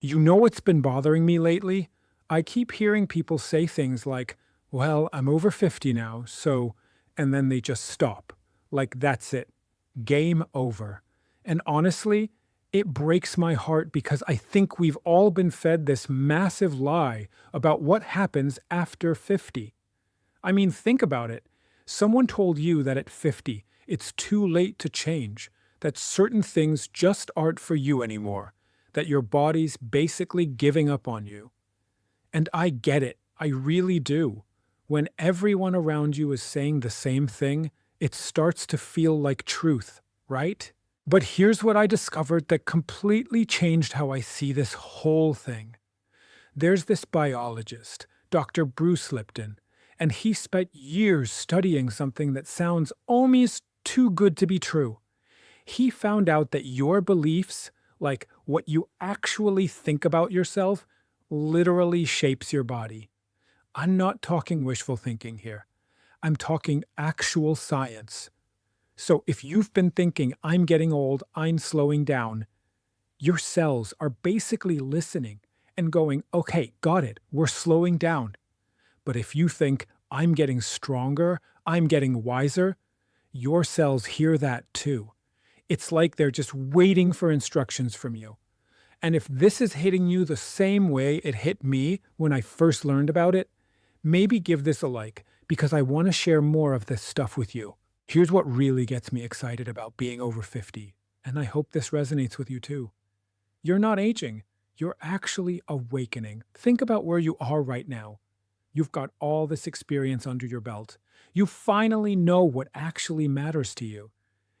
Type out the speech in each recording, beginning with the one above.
You know what's been bothering me lately? I keep hearing people say things like, well, I'm over 50 now, so, and then they just stop. Like, that's it. Game over. And honestly, it breaks my heart because I think we've all been fed this massive lie about what happens after 50. I mean, think about it. Someone told you that at 50, it's too late to change, that certain things just aren't for you anymore, that your body's basically giving up on you. And I get it, I really do. When everyone around you is saying the same thing, it starts to feel like truth, right? But here's what I discovered that completely changed how I see this whole thing. There's this biologist, Dr. Bruce Lipton, and he spent years studying something that sounds almost too good to be true. He found out that your beliefs, like what you actually think about yourself, literally shapes your body. I'm not talking wishful thinking here. I'm talking actual science. So if you've been thinking, I'm getting old, I'm slowing down, your cells are basically listening and going, okay, got it, we're slowing down. But if you think, I'm getting stronger, I'm getting wiser, your cells hear that too. It's like they're just waiting for instructions from you. And if this is hitting you the same way it hit me when I first learned about it, maybe give this a like because I want to share more of this stuff with you. Here's what really gets me excited about being over 50, and I hope this resonates with you too. You're not aging, you're actually awakening. Think about where you are right now. You've got all this experience under your belt. You finally know what actually matters to you.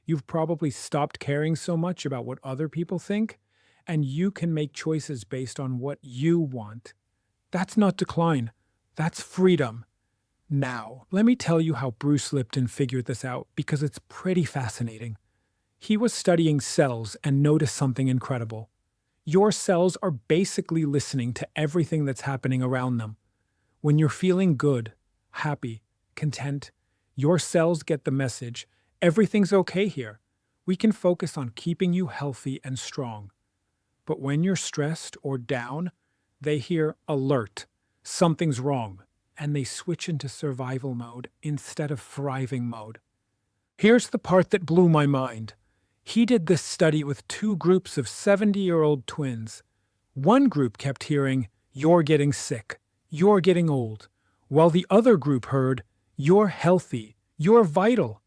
You've probably stopped caring so much about what other people think, and you can make choices based on what you want. That's not decline, that's freedom. Now, let me tell you how Bruce Lipton figured this out because it's pretty fascinating. He was studying cells and noticed something incredible. Your cells are basically listening to everything that's happening around them. When you're feeling good, happy, content, your cells get the message everything's okay here. We can focus on keeping you healthy and strong. But when you're stressed or down, they hear alert, something's wrong, and they switch into survival mode instead of thriving mode. Here's the part that blew my mind. He did this study with two groups of 70-year-old twins. One group kept hearing, you're getting sick, you're getting old, while the other group heard, you're healthy, you're vital.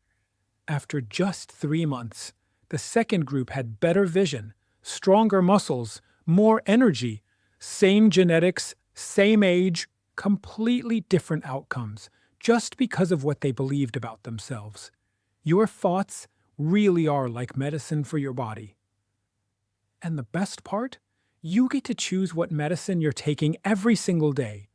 After just 3 months, the second group had better vision, stronger muscles, more energy, same genetics, same age, completely different outcomes, just because of what they believed about themselves. Your thoughts really are like medicine for your body. And the best part? You get to choose what medicine you're taking every single day.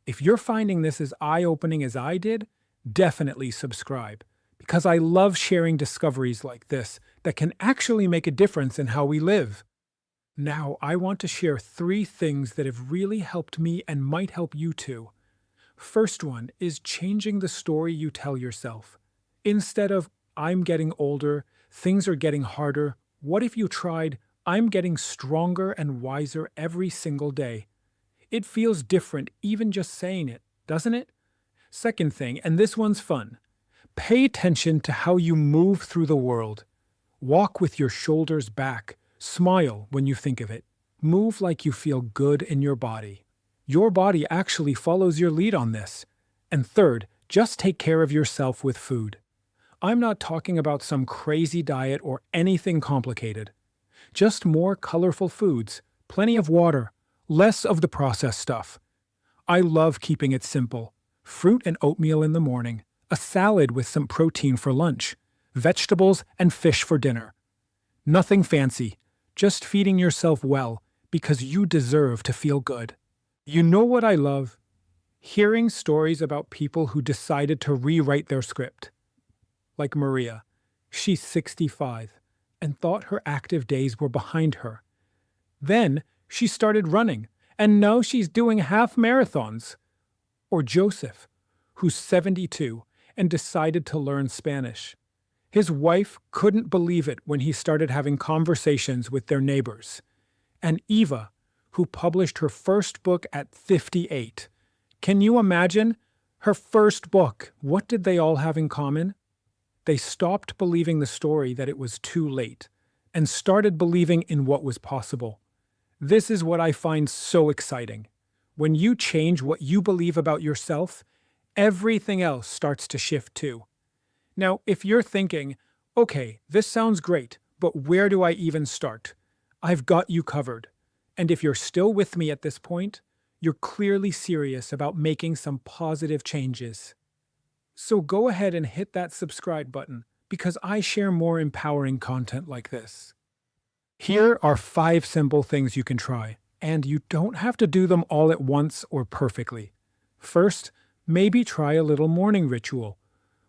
If you're finding this as eye-opening as I did, definitely subscribe, because I love sharing discoveries like this that can actually make a difference in how we live. Now, I want to share 3 things that have really helped me and might help you too. First one is changing the story you tell yourself. Instead of, I'm getting older, things are getting harder, what if you tried, I'm getting stronger and wiser every single day? It feels different even just saying it, doesn't it? Second thing, and this one's fun. Pay attention to how you move through the world. Walk with your shoulders back. Smile when you think of it. Move like you feel good in your body. Your body actually follows your lead on this. And third, just take care of yourself with food. I'm not talking about some crazy diet or anything complicated. Just more colorful foods, plenty of water, less of the processed stuff. I love keeping it simple. Fruit and oatmeal in the morning, a salad with some protein for lunch, vegetables and fish for dinner. Nothing fancy, just feeding yourself well because you deserve to feel good. You know what I love? Hearing stories about people who decided to rewrite their script. Like Maria, she's 65 and thought her active days were behind her. Then she started running, and now she's doing half marathons. Or Joseph, who's 72 and decided to learn Spanish. His wife couldn't believe it when he started having conversations with their neighbors. And Eva, who published her first book at 58. Can you imagine? Her first book. What did they all have in common? They stopped believing the story that it was too late and started believing in what was possible. This is what I find so exciting. When you change what you believe about yourself, everything else starts to shift too. Now, if you're thinking, okay, this sounds great, but where do I even start? I've got you covered. And if you're still with me at this point, you're clearly serious about making some positive changes. So go ahead and hit that subscribe button because I share more empowering content like this. Here are 5 simple things you can try, and you don't have to do them all at once or perfectly. First, maybe try a little morning ritual.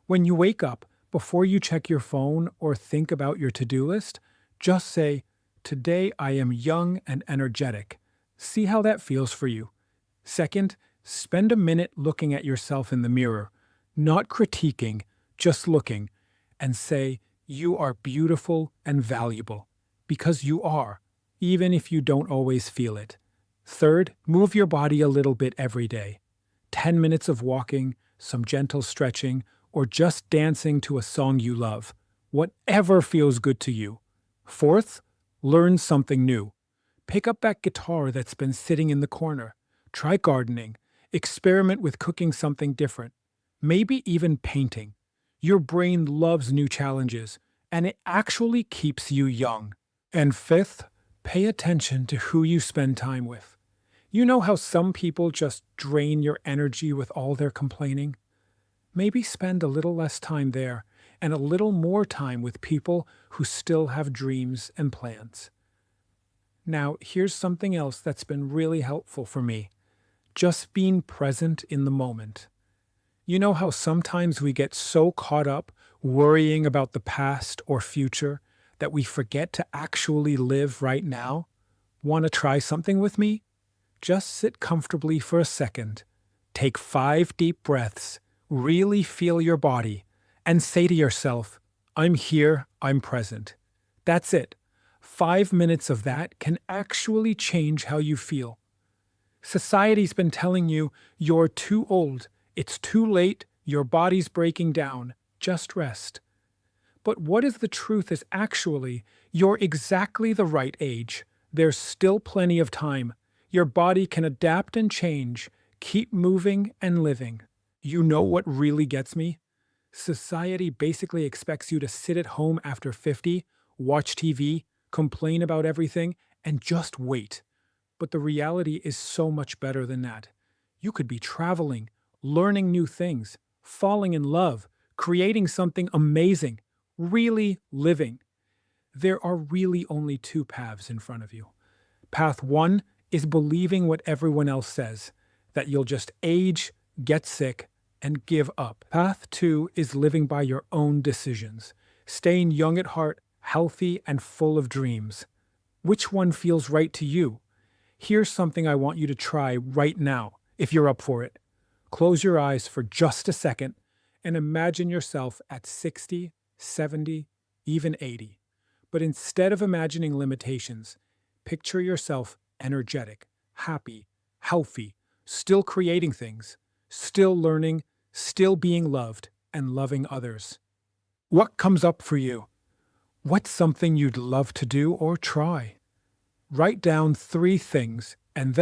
When you wake up, before you check your phone or think about your to-do list, just say, "Today I am young and energetic." See how that feels for you. Second, spend a minute looking at yourself in the mirror, not critiquing, just looking, and say, "You are beautiful and valuable," because you are, even if you don't always feel it. Third, move your body a little bit every day. 10 minutes of walking, some gentle stretching, or just dancing to a song you love. Whatever feels good to you. Fourth, learn something new. Pick up that guitar that's been sitting in the corner. Try gardening. Experiment with cooking something different. Maybe even painting. Your brain loves new challenges, and it actually keeps you young. And fifth, pay attention to who you spend time with. You know how some people just drain your energy with all their complaining? Maybe spend a little less time there and a little more time with people who still have dreams and plans. Now, here's something else that's been really helpful for me. Just being present in the moment. You know how sometimes we get so caught up worrying about the past or future that we forget to actually live right now? Want to try something with me? Just sit comfortably for a second. Take 5 deep breaths. Really feel your body and say to yourself, "I'm here, I'm present." That's it. 5 minutes of that can actually change how you feel. Society's been telling you you're too old, it's too late, your body's breaking down, just rest. But what if the truth is actually you're exactly the right age? There's still plenty of time. Your body can adapt and change. Keep moving and living. You know what really gets me? Society basically expects you to sit at home after 50, watch TV, complain about everything, and just wait. But the reality is so much better than that. You could be traveling, learning new things, falling in love, creating something amazing, really living. There are really only 2 paths in front of you. Path 1 is believing what everyone else says, that you'll just age, get sick, and give up. Path 2 is living by your own decisions, staying young at heart, healthy, and full of dreams. Which one feels right to you? Here's something I want you to try right now, if you're up for it. Close your eyes for just a second and imagine yourself at 60, 70, even 80. But instead of imagining limitations, picture yourself energetic, happy, healthy, still creating things, still learning, still being loved, and loving others. What comes up for you? What's something you'd love to do or try? Write down 3 things, and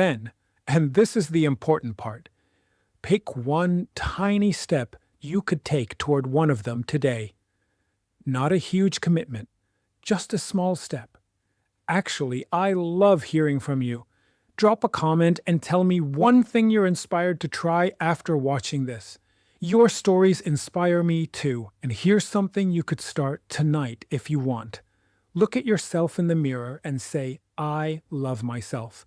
this is the important part, pick one tiny step you could take toward one of them today. Not a huge commitment, just a small step. Actually, I love hearing from you. Drop a comment and tell me one thing you're inspired to try after watching this. Your stories inspire me too, and here's something you could start tonight if you want. Look at yourself in the mirror and say, "I love myself."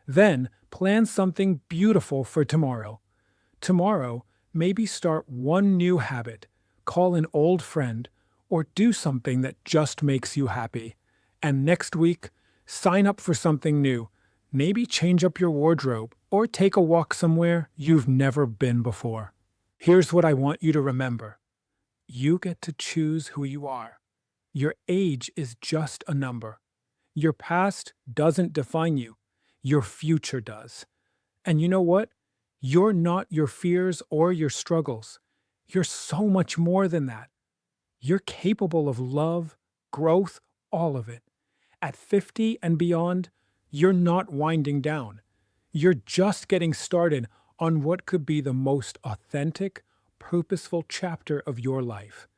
Then plan something beautiful for tomorrow. Tomorrow, maybe start one new habit, call an old friend, or do something that just makes you happy. And next week, sign up for something new. Maybe change up your wardrobe or take a walk somewhere you've never been before. Here's what I want you to remember. You get to choose who you are. Your age is just a number. Your past doesn't define you. Your future does. And you know what? You're not your fears or your struggles. You're so much more than that. You're capable of love, growth, all of it. At 50 and beyond, you're not winding down. You're just getting started on what could be the most authentic, purposeful chapter of your life.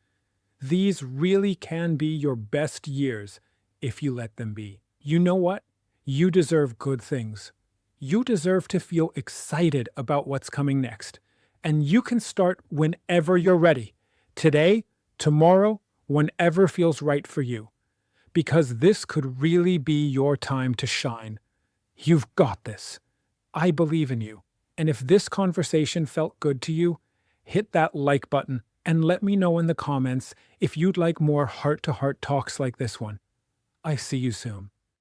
These really can be your best years if you let them be. You know what? You deserve good things. You deserve to feel excited about what's coming next. And you can start whenever you're ready. Today, tomorrow, whenever feels right for you. Because this could really be your time to shine. You've got this. I believe in you. And if this conversation felt good to you, hit that like button and let me know in the comments if you'd like more heart to heart talks like this one. I see you soon.